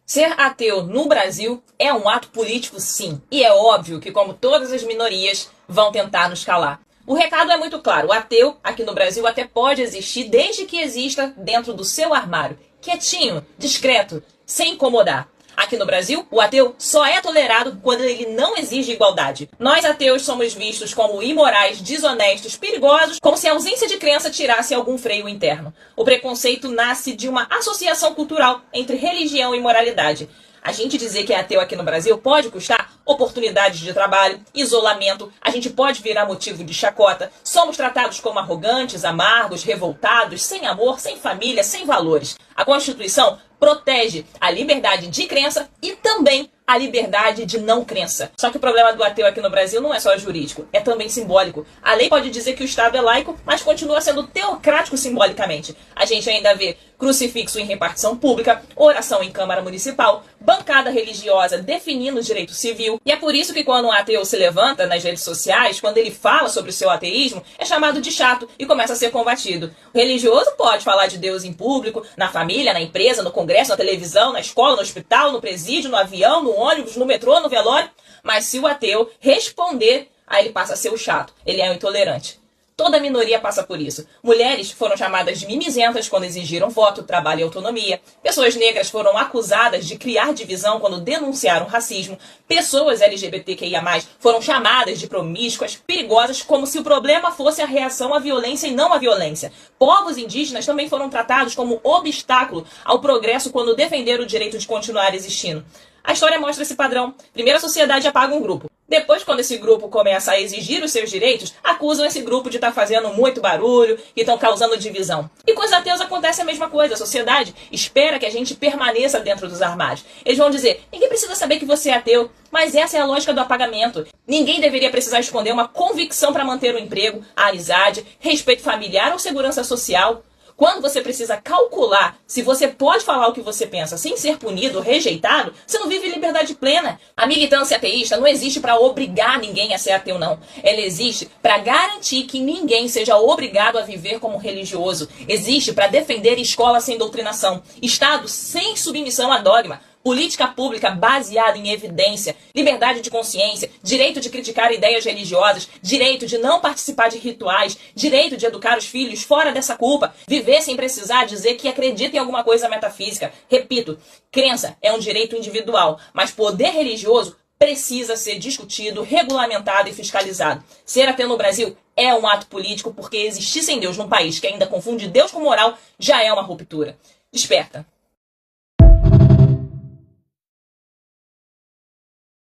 Ser ateu no Brasil é um ato político, sim. E é óbvio que, como todas as minorias, vão tentar nos calar. O recado é muito claro. O ateu, aqui no Brasil, até pode existir desde que exista dentro do seu armário. Quietinho, discreto, sem incomodar. Aqui no Brasil, o ateu só é tolerado quando ele não exige igualdade. Nós ateus somos vistos como imorais, desonestos, perigosos, como se a ausência de crença tirasse algum freio interno. O preconceito nasce de uma associação cultural entre religião e moralidade. A gente dizer que é ateu aqui no Brasil pode custar oportunidades de trabalho, isolamento, a gente pode virar motivo de chacota, somos tratados como arrogantes, amargos, revoltados, sem amor, sem família, sem valores. A Constituição protege a liberdade de crença e também a liberdade de não crença. Só que o problema do ateu aqui no Brasil não é só jurídico, é também simbólico. A lei pode dizer que o Estado é laico, mas continua sendo teocrático simbolicamente. A gente ainda vê crucifixo em repartição pública, oração em Câmara Municipal, bancada religiosa definindo o direito civil. E é por isso que quando um ateu se levanta nas redes sociais, quando ele fala sobre o seu ateísmo, é chamado de chato e começa a ser combatido. O religioso pode falar de Deus em público, na família, na empresa, no congresso, na televisão, na escola, no hospital, no presídio, no avião, no ônibus, no metrô, no velório. Mas se o ateu responder, aí ele passa a ser o chato. Ele é o intolerante. Toda minoria passa por isso. Mulheres foram chamadas de mimizentas quando exigiram voto, trabalho e autonomia. Pessoas negras foram acusadas de criar divisão quando denunciaram racismo. Pessoas LGBTQIA+, foram chamadas de promíscuas, perigosas, como se o problema fosse a reação à violência e não à violência. Povos indígenas também foram tratados como obstáculo ao progresso quando defenderam o direito de continuar existindo. A história mostra esse padrão. Primeiro a sociedade apaga um grupo. Depois, quando esse grupo começa a exigir os seus direitos, acusam esse grupo de estar fazendo muito barulho e estão causando divisão. E com os ateus acontece a mesma coisa. A sociedade espera que a gente permaneça dentro dos armários. Eles vão dizer, ninguém precisa saber que você é ateu, mas essa é a lógica do apagamento. Ninguém deveria precisar esconder uma convicção para manter o emprego, a amizade, respeito familiar ou segurança social. Quando você precisa calcular se você pode falar o que você pensa sem ser punido ou rejeitado, você não vive liberdade plena. A militância ateísta não existe para obrigar ninguém a ser ateu, não. Ela existe para garantir que ninguém seja obrigado a viver como religioso. Existe para defender escola sem doutrinação, Estado sem submissão a dogma, política pública baseada em evidência, liberdade de consciência, direito de criticar ideias religiosas, direito de não participar de rituais, direito de educar os filhos fora dessa culpa, viver sem precisar dizer que acredita em alguma coisa metafísica. Repito, crença é um direito individual, mas poder religioso precisa ser discutido, regulamentado e fiscalizado. Ser ateu no Brasil é um ato político porque existir sem Deus num país que ainda confunde Deus com moral já é uma ruptura. Desperta!